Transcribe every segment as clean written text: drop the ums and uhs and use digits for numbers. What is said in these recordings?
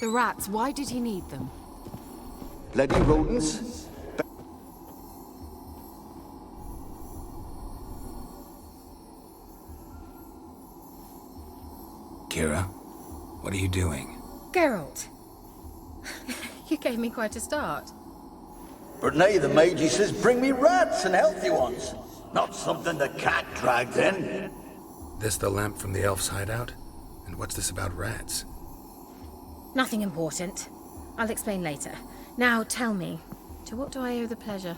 The rats, why did he need them? Bloody rodents. Kira, what are you doing? Geralt. You gave me quite a start. But now the Magi says bring me rats and healthy ones. Not something the cat dragged in. This the lamp from the elf's hideout? And what's this about rats? Nothing important. I'll explain later. Now tell me, to what do I owe the pleasure?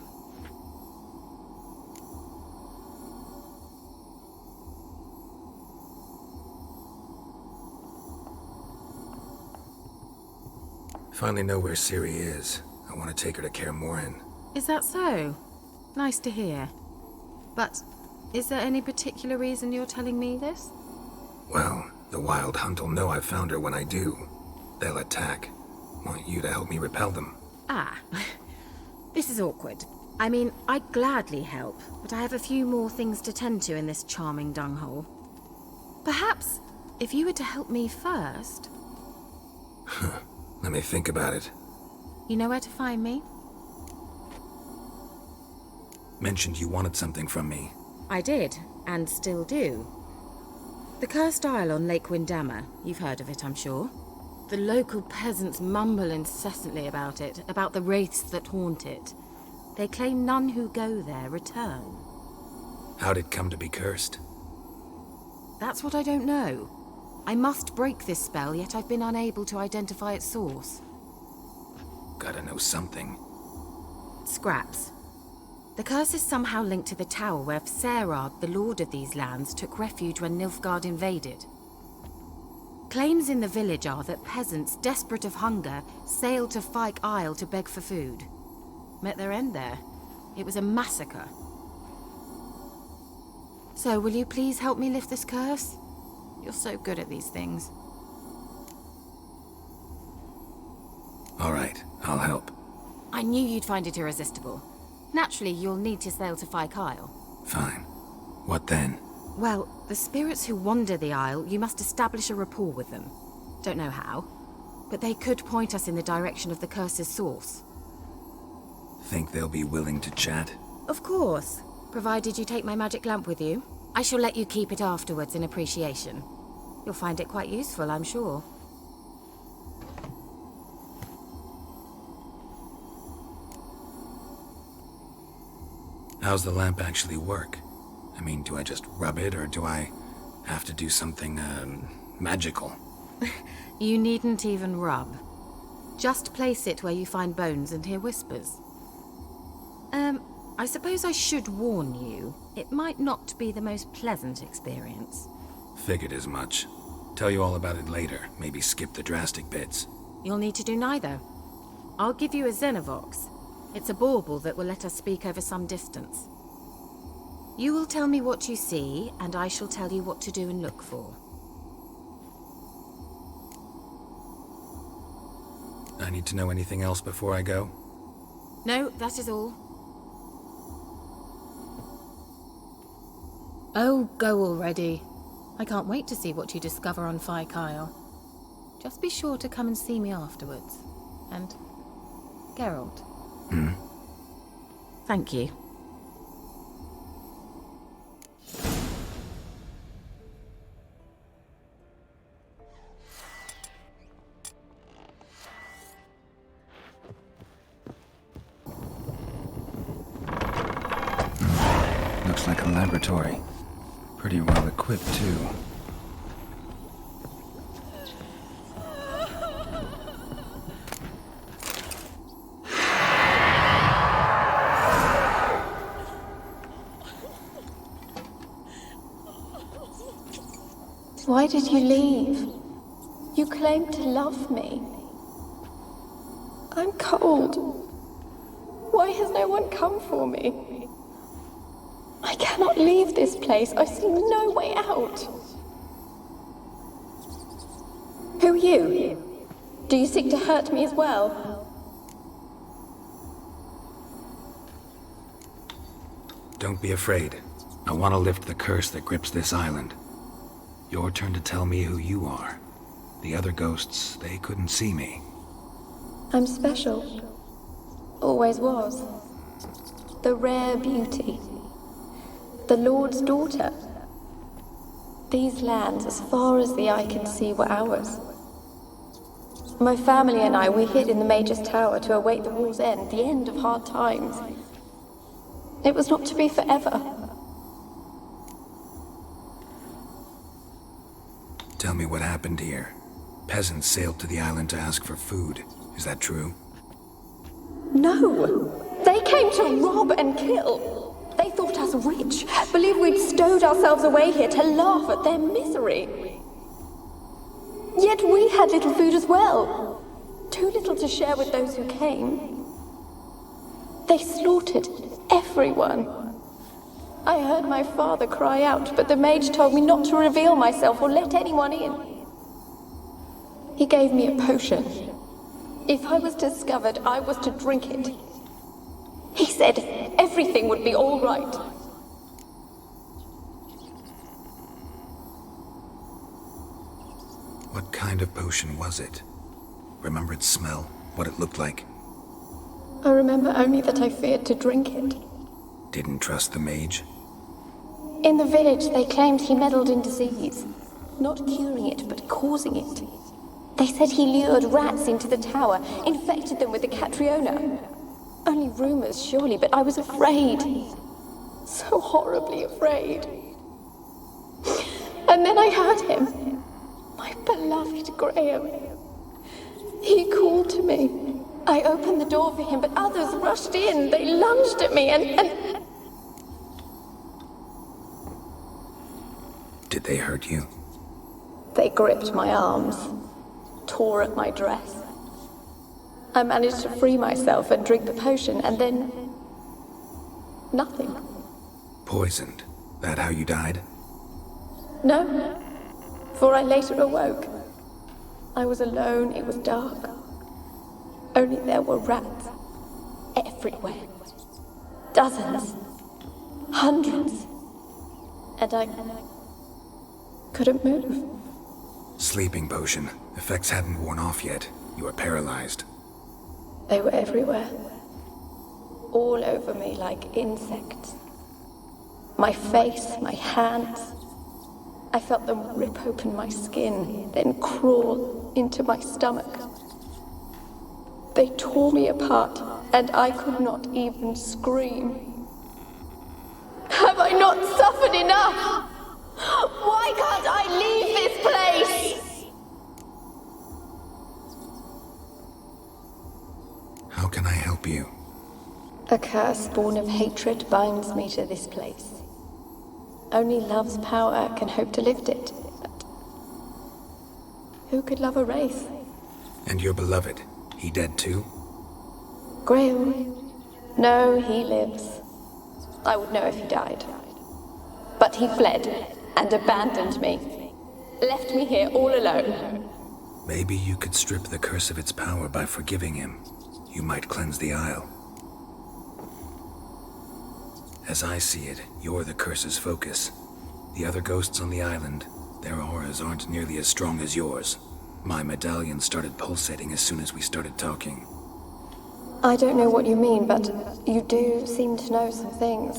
Finally know where Ciri is. I want to take her to Kaer Morhen. Is that so? Nice to hear. But is there any particular reason you're telling me this? Well, the Wild Hunt will know I've found her when I do. They'll attack. Want you to help me repel them. Ah, this is awkward. I mean, I'd gladly help, but I have a few more things to tend to in this charming dunghole. Perhaps, if you were to help me first... Let me think about it. You know where to find me? Mentioned you wanted something from me. I did, and still do. The Cursed Isle on Lake Windammer. You've heard of it, I'm sure. The local peasants mumble incessantly about it, about the wraiths that haunt it. They claim none who go there return. How'd it come to be cursed? That's what I don't know. I must break this spell, yet I've been unable to identify its source. Gotta know something. Scraps. The curse is somehow linked to the tower where Serard, the lord of these lands, took refuge when Nilfgaard invaded. Claims in the village are that peasants, desperate of hunger, sailed to Fyke Isle to beg for food. Met their end there. It was a massacre. So, will you please help me lift this curse? You're so good at these things. All right, I'll help. I knew you'd find it irresistible. Naturally, you'll need to sail to Fyke Isle. Fine. What then? Well, the spirits who wander the Isle, you must establish a rapport with them. Don't know how, but they could point us in the direction of the curse's source. Think they'll be willing to chat? Of course, provided you take my magic lamp with you. I shall let you keep it afterwards in appreciation. You'll find it quite useful, I'm sure. How's the lamp actually work? I mean, do I just rub it, or do I have to do something, magical? You needn't even rub. Just place it where you find bones and hear whispers. I suppose I should warn you, it might not be the most pleasant experience. Figured as much. Tell you all about it later, maybe skip the drastic bits. You'll need to do neither. I'll give you a Xenovox. It's a bauble that will let us speak over some distance. You will tell me what you see, and I shall tell you what to do and look for. I need to know anything else before I go? No, that is all. Oh, go already. I can't wait to see what you discover on Fyke Isle. Just be sure to come and see me afterwards. And... Geralt. Thank you. Looks like a laboratory. Pretty well equipped, too. Why did you leave? You claimed to love me. I'm cold. Why has no one come for me? I cannot leave this place. I see no way out. Who are you? Do you seek to hurt me as well? Don't be afraid. I want to lift the curse that grips this island. Your turn to tell me who you are. The other ghosts, they couldn't see me. I'm special. Always was. The rare beauty. The Lord's daughter. These lands, as far as the eye can see, were ours. My family and I, we hid in the Major's Tower to await the war's end, the end of hard times. It was not to be forever. Tell me what happened here. Peasants sailed to the island to ask for food. Is that true? No! They came to rob and kill. They thought us rich, believed we'd stowed ourselves away here to laugh at their misery. Yet we had little food as well. Too little to share with those who came. They slaughtered everyone. I heard my father cry out, but the mage told me not to reveal myself or let anyone in. He gave me a potion. If I was discovered, I was to drink it. He said everything would be all right. What kind of potion was it? Remember its smell? What it looked like? I remember only that I feared to drink it. Didn't trust the mage? In the village, they claimed he meddled in disease. Not curing it, but causing it. They said he lured rats into the tower, infected them with the Catriona. Only rumors, surely, but I was afraid. So horribly afraid. And then I heard him. My beloved Graham. He called to me. I opened the door for him, but others rushed in. They lunged at me and... Did they hurt you? They gripped my arms, tore at my dress. I managed to free myself and drink the potion, and then... nothing. Poisoned? That how you died? No, for I later awoke. I was alone, it was dark. Only there were rats everywhere. Dozens. Hundreds. And I couldn't move. Sleeping potion. Effects hadn't worn off yet. You were paralyzed. They were everywhere. All over me like insects. My face, my hands. I felt them rip open my skin, then crawl into my stomach. They tore me apart, and I could not even scream. Have I not suffered enough? Why can't I leave this place? How can I help you? A curse born of hatred binds me to this place. Only love's power can hope to lift it. But who could love a wraith? And your beloved, he dead too? Graham? No, he lives. I would know if he died. But he fled and abandoned me. Left me here all alone. Maybe you could strip the curse of its power by forgiving him. You might cleanse the Isle. As I see it, you're the curse's focus. The other ghosts on the island, their auras aren't nearly as strong as yours. My medallion started pulsating as soon as we started talking. I don't know what you mean, but you do seem to know some things.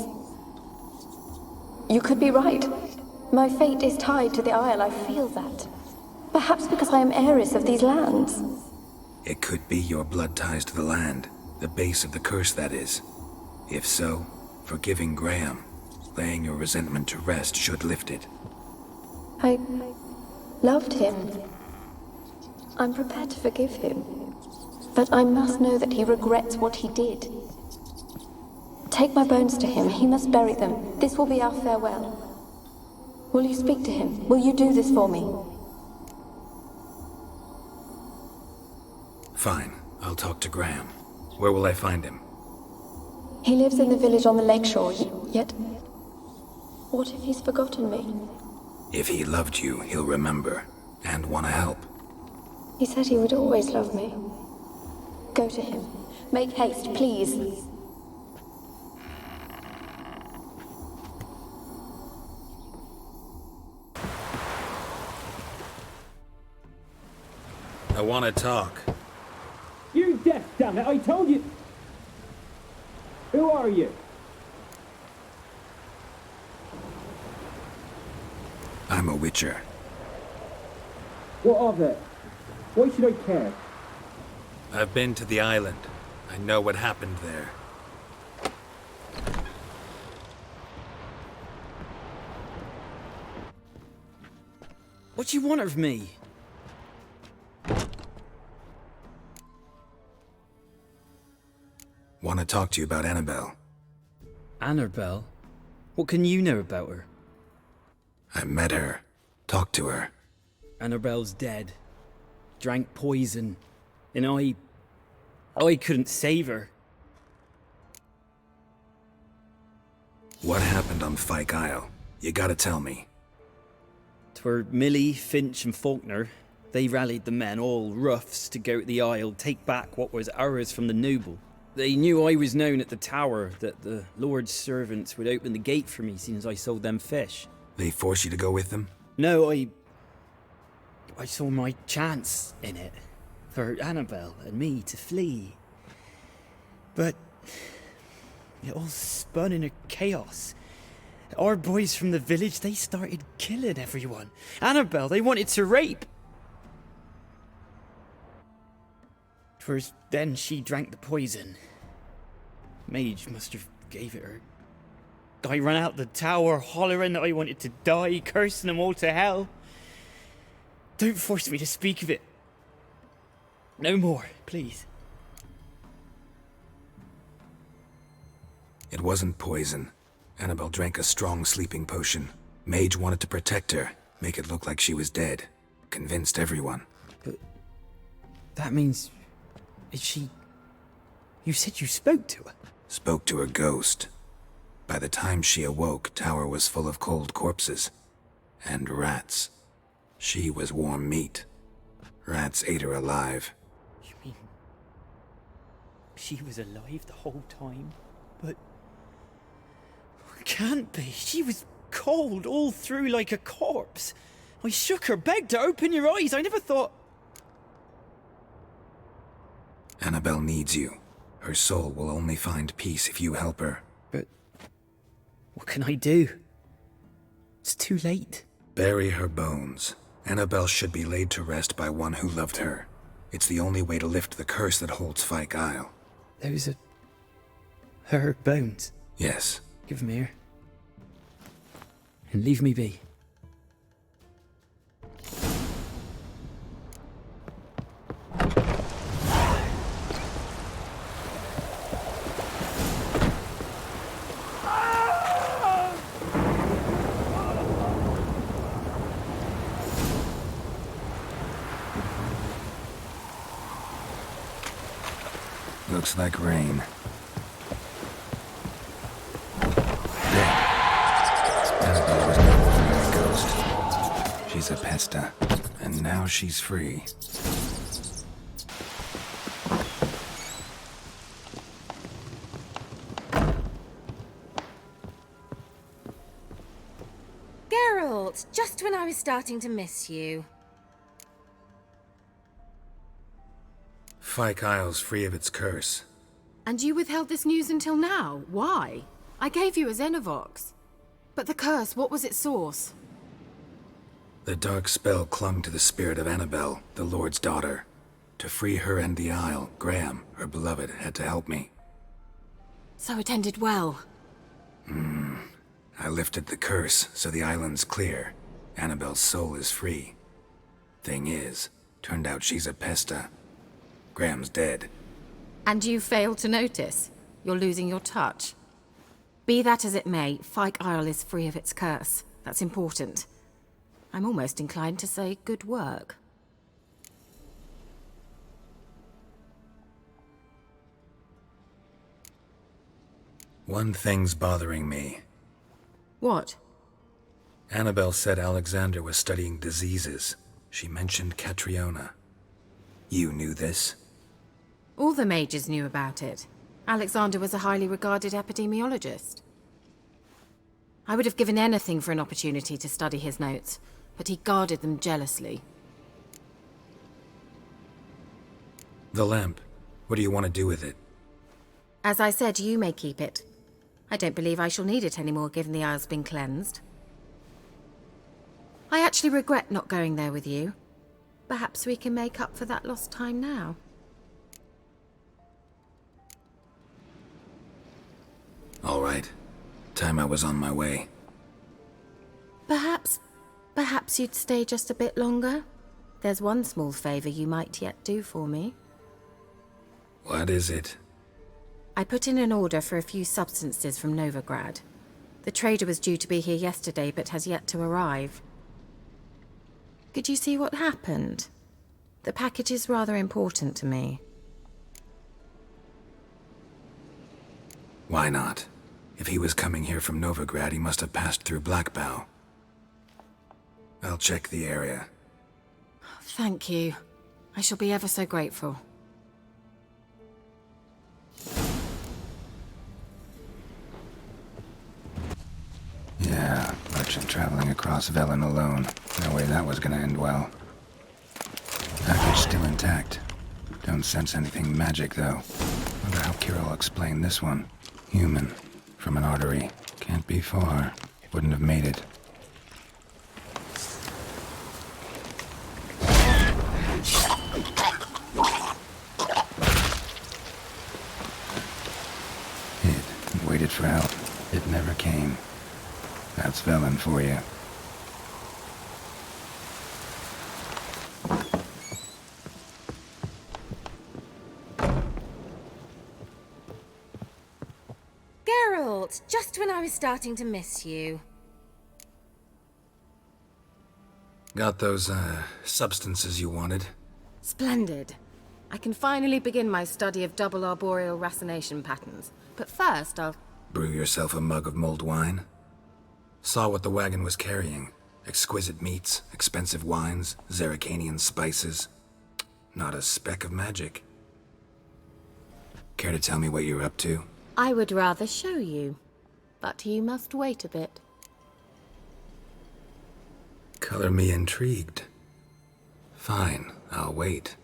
You could be right. My fate is tied to the Isle, I feel that. Perhaps because I am heiress of these lands. It could be your blood ties to the land, the base of the curse, that is. If so, forgiving Graham, laying your resentment to rest should lift it. I loved him. I'm prepared to forgive him. But I must know that he regrets what he did. Take my bones to him. He must bury them. This will be our farewell. Will you speak to him? Will you do this for me? Fine. I'll talk to Graham. Where will I find him? He lives in the village on the lakeshore, yet... what if he's forgotten me? If he loved you, he'll remember. And want to help. He said he would always love me. Go to him. Make haste, please. I want to talk. You're deaf, damn it! I told you. Who are you? I'm a witcher. What of it? Why should I care? I've been to the island. I know what happened there. What do you want of me? Want to talk to you about Annabelle. Annabelle? What can you know about her? I met her. Talked to her. Annabelle's dead. Drank poison. And I couldn't save her. What happened on Fyke Isle? You gotta tell me. 'Twere Millie, Finch and Faulkner. They rallied the men, all roughs, to go to the Isle, take back what was ours from the noble. They knew I was known at the tower, that the Lord's servants would open the gate for me as soon as I sold them fish. They forced you to go with them? No, I saw my chance in it. For Annabelle and me to flee. But it all spun in a chaos. Our boys from the village, they started killing everyone. Annabelle, they wanted to rape. 'Twas then she drank the poison. Mage must have gave it her. I ran out the tower hollering that I wanted to die, cursing them all to hell. Don't force me to speak of it. No more, please. It wasn't poison. Annabelle drank a strong sleeping potion. Mage wanted to protect her, make it look like she was dead. Convinced everyone. But that means... Is she... You said you spoke to her? Spoke to her ghost. By the time she awoke, tower was full of cold corpses. And rats. She was warm meat. Rats ate her alive. You mean... She was alive the whole time? But... Can't be. She was cold all through like a corpse. I shook her, begged her, open your eyes. I never thought... Annabelle needs you. Her soul will only find peace if you help her. But... What can I do? It's too late. Bury her bones. Annabelle should be laid to rest by one who loved her. It's the only way to lift the curse that holds Fyke Isle. Those are... her bones. Yes. Give them here. And leave me be. Looks like rain. Annabelle was no longer a ghost. She's a pesta, and now she's free. Geralt, just when I was starting to miss you. Fyke Isle's free of its curse. And you withheld this news until now? Why? I gave you a Xenovox. But the curse, what was its source? The dark spell clung to the spirit of Annabelle, the Lord's daughter. To free her and the Isle, Graham, her beloved, had to help me. So it ended well. I lifted the curse, so the island's clear. Annabelle's soul is free. Thing is, turned out she's a pesta. Graham's dead. And you failed to notice? You're losing your touch. Be that as it may, Fyke Isle is free of its curse. That's important. I'm almost inclined to say good work. One thing's bothering me. What? Annabelle said Alexander was studying diseases. She mentioned Catriona. You knew this? All the mages knew about it. Alexander was a highly regarded epidemiologist. I would have given anything for an opportunity to study his notes, but he guarded them jealously. The lamp. What do you want to do with it? As I said, you may keep it. I don't believe I shall need it anymore, given the Isle's been cleansed. I actually regret not going there with you. Perhaps we can make up for that lost time now. All right. Time I was on my way. Perhaps you'd stay just a bit longer? There's one small favor you might yet do for me. What is it? I put in an order for a few substances from Novigrad. The trader was due to be here yesterday, but has yet to arrive. Could you see what happened? The package is rather important to me. Why not? If he was coming here from Novigrad, he must have passed through Blackbow. I'll check the area. Thank you. I shall be ever so grateful. Yeah, merchant traveling across Velen alone. No way that was gonna end well. Package still intact. Don't sense anything magic, though. Wonder how Kira will explain this one. Human. From an artery. Can't be far. Wouldn't have made it. Hid and waited for help. It never came. That's Velen for you. Geralt, just when I was starting to miss you. Got those, substances you wanted? Splendid. I can finally begin my study of double arboreal racination patterns. But first, I'll... Brew yourself a mug of mulled wine? Saw what the wagon was carrying. Exquisite meats, expensive wines, Zerrikanian spices. Not a speck of magic. Care to tell me what you're up to? I would rather show you. But you must wait a bit. Color me intrigued. Fine, I'll wait.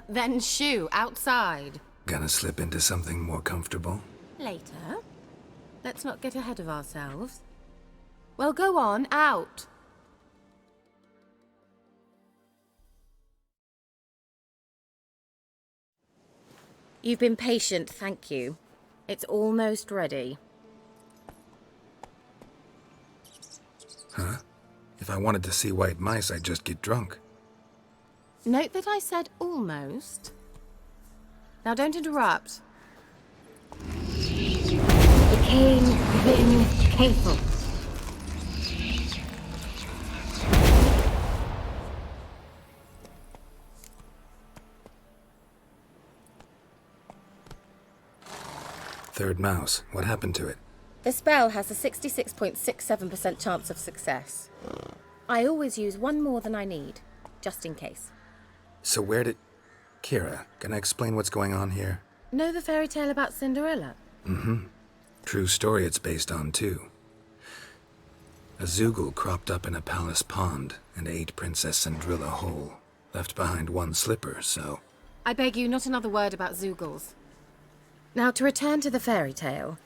Then shoo, outside. Gonna slip into something more comfortable? Later. Let's not get ahead of ourselves. Well, go on, out. You've been patient, thank you. It's almost ready. Huh? If I wanted to see white mice, I'd just get drunk. Note that I said almost. Now don't interrupt. Became Vin Cathel. Third mouse. What happened to it? The spell has a 66.67% chance of success. I always use one more than I need, just in case. So where did... Kira, can I explain what's going on here? Know the fairy tale about Cinderella? Mm-hmm. True story it's based on, too. A Zoogle cropped up in a palace pond and ate Princess Cinderella whole. Left behind one slipper, so... I beg you, not another word about Zoogles. Now, to return to the fairy tale.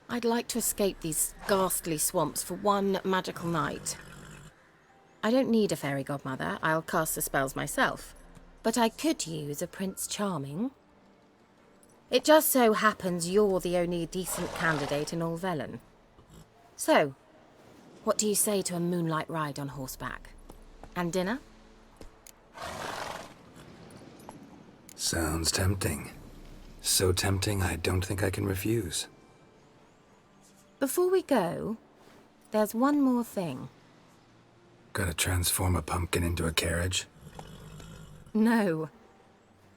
I'd like to escape these ghastly swamps for one magical night. I don't need a fairy godmother. I'll cast the spells myself. But I could use a Prince Charming. It just so happens you're the only decent candidate in all Velen. So, what do you say to a moonlight ride on horseback? And dinner? Sounds tempting. So tempting, I don't think I can refuse. Before we go, there's one more thing. Gotta transform a pumpkin into a carriage? No.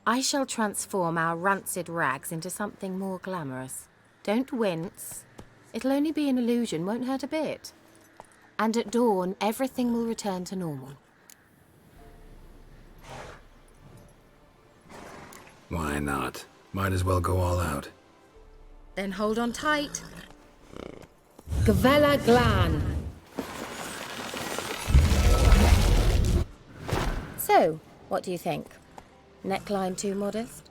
I shall transform our rancid rags into something more glamorous. Don't wince. It'll only be an illusion, won't hurt a bit. And at dawn, everything will return to normal. Why not? Might as well go all out. Then hold on tight. Gavella Glan. So, what do you think? Neckline too modest?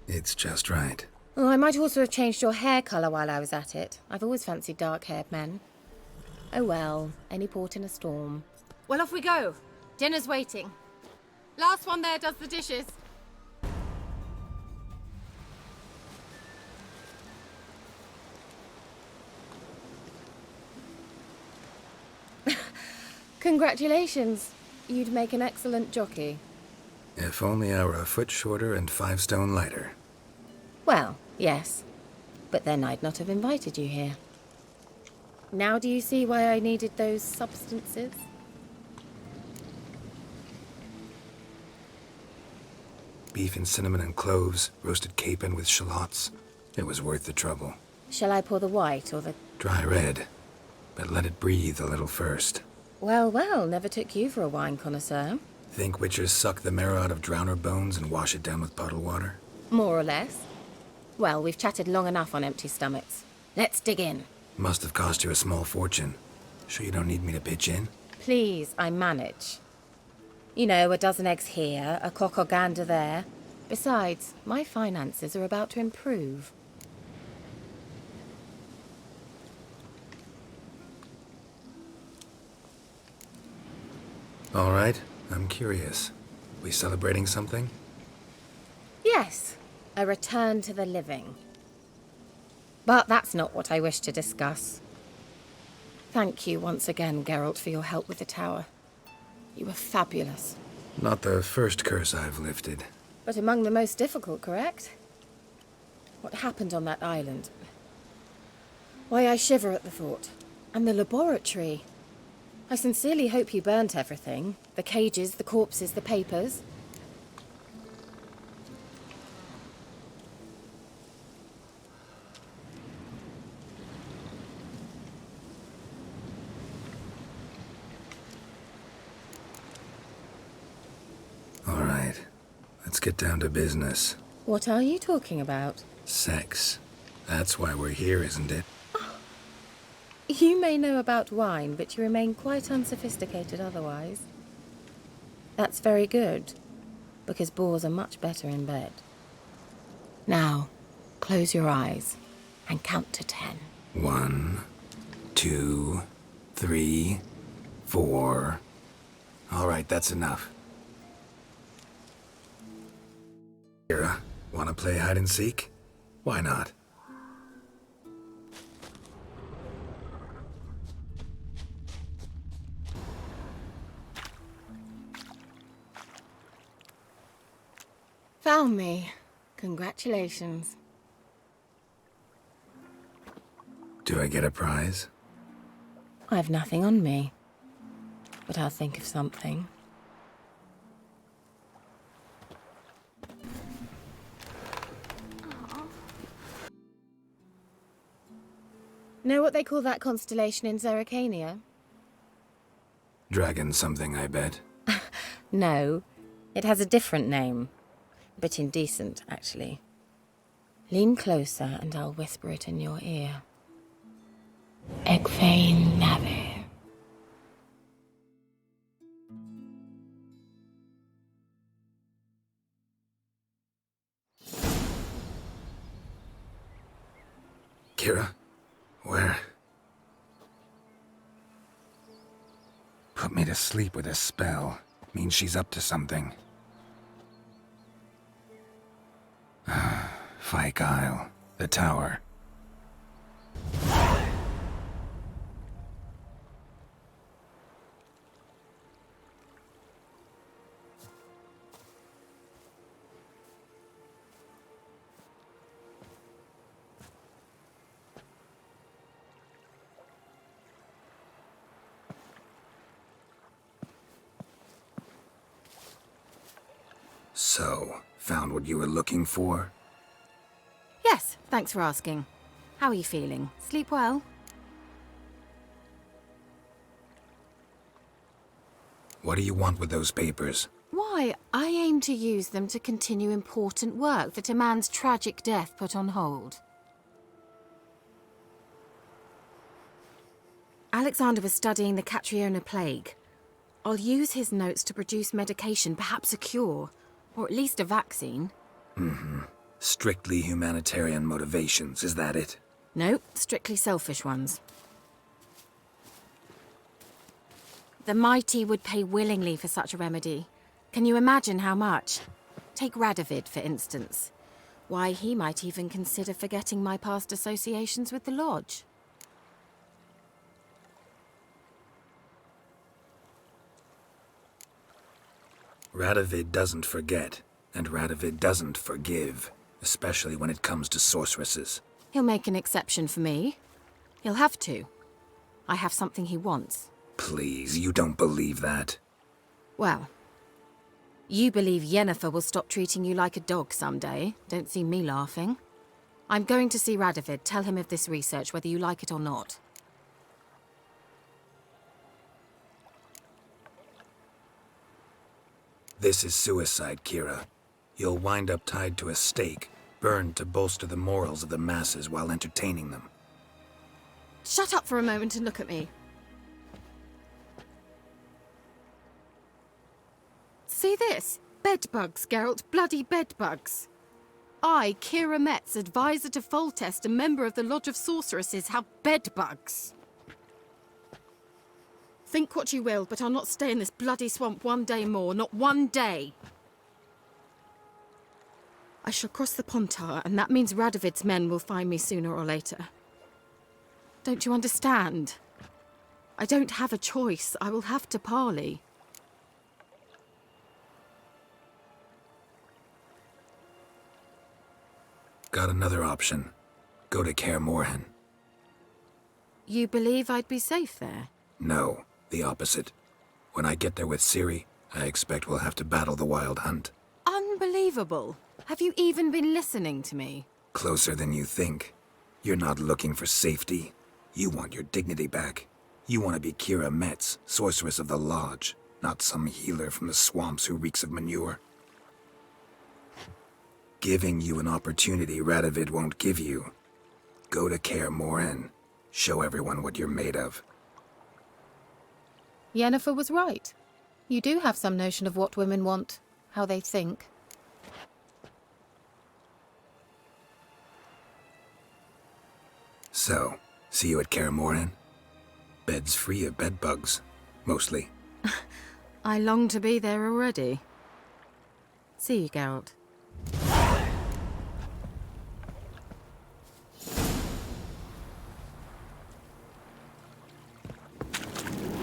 It's just right. Oh, I might also have changed your hair colour while I was at it. I've always fancied dark-haired men. Oh well, any port in a storm. Well, off we go. Dinner's waiting. Last one there does the dishes. Congratulations. You'd make an excellent jockey. If only I were a foot shorter and 5 stone lighter. Well, yes. But then I'd not have invited you here. Now do you see why I needed those substances? Beef and cinnamon and cloves, roasted capon with shallots. It was worth the trouble. Shall I pour the white or the... Dry red, but let it breathe a little first. Well, well, never took you for a wine connoisseur. Think witchers suck the marrow out of drowner bones and wash it down with puddle water? More or less. Well, we've chatted long enough on empty stomachs. Let's dig in. Must have cost you a small fortune. Sure you don't need me to pitch in? Please, I manage. You know, a dozen eggs here, a cock or gander there. Besides, my finances are about to improve. All right, I'm curious. We celebrating something? Yes, a return to the living. But that's not what I wish to discuss. Thank you once again, Geralt, for your help with the tower. You were fabulous. Not the first curse I've lifted. But among the most difficult, correct? What happened on that island? Why, I shiver at the thought. And the laboratory. I sincerely hope you burnt everything. The cages, the corpses, the papers. All right, let's get down to business. What are you talking about? Sex. That's why we're here, isn't it? You may know about wine, but you remain quite unsophisticated otherwise. That's very good, because boars are much better in bed. Now, close your eyes and count to 10. 1, 2, 3, 4. All right, that's enough. Kira, wanna play hide and seek? Why not? Found me. Congratulations. Do I get a prize? I've nothing on me, but I'll think of something. Know what they call that constellation in Zerrikania? Dragon something, I bet. No, it has a different name. A bit indecent, actually. Lean closer and I'll whisper it in your ear. Egfain Navir. Kira? Where? Put me to sleep with a spell. Means she's up to something. Fyke Isle. The tower. So, found what you were looking for? Yes, thanks for asking. How are you feeling? Sleep well? What do you want with those papers? Why, I aim to use them to continue important work that a man's tragic death put on hold. Alexander was studying the Catriona plague. I'll use his notes to produce medication, perhaps a cure. Or at least a vaccine. Strictly humanitarian motivations, is that it? No, strictly selfish ones. The mighty would pay willingly for such a remedy. Can you imagine how much? Take Radovid, for instance. Why, he might even consider forgetting my past associations with the Lodge. Radovid doesn't forget, and Radovid doesn't forgive, especially when it comes to sorceresses. He'll make an exception for me. He'll have to. I have something he wants. Please, you don't believe that. Well, you believe Yennefer will stop treating you like a dog someday. Don't see me laughing. I'm going to see Radovid, tell him of this research, whether you like it or not. This is suicide, Kira. You'll wind up tied to a stake, burned to bolster the morals of the masses while entertaining them. Shut up for a moment and look at me. See this? Bedbugs, Geralt. Bloody bedbugs. I, Kira Metz, advisor to Foltest, a member of the Lodge of Sorceresses, have bedbugs. Think what you will, but I'll not stay in this bloody swamp one day more. Not one day. I shall cross the Pontar, and that means Radovid's men will find me sooner or later. Don't you understand? I don't have a choice. I will have to parley. Got another option. Go to Kaer Morhen. You believe I'd be safe there? No, the opposite. When I get there with Ciri, I expect we'll have to battle the Wild Hunt. Unbelievable. Have you even been listening to me? Closer than you think. You're not looking for safety. You want your dignity back. You want to be Kira Metz, sorceress of the Lodge, not some healer from the swamps who reeks of manure. Giving you an opportunity Radovid won't give you. Go to Kaer Morhen. Show everyone what you're made of. Yennefer was right. You do have some notion of what women want, how they think. So, see you at Kaer Morhen? Beds free of bedbugs, mostly. I long to be there already. See you, Geralt.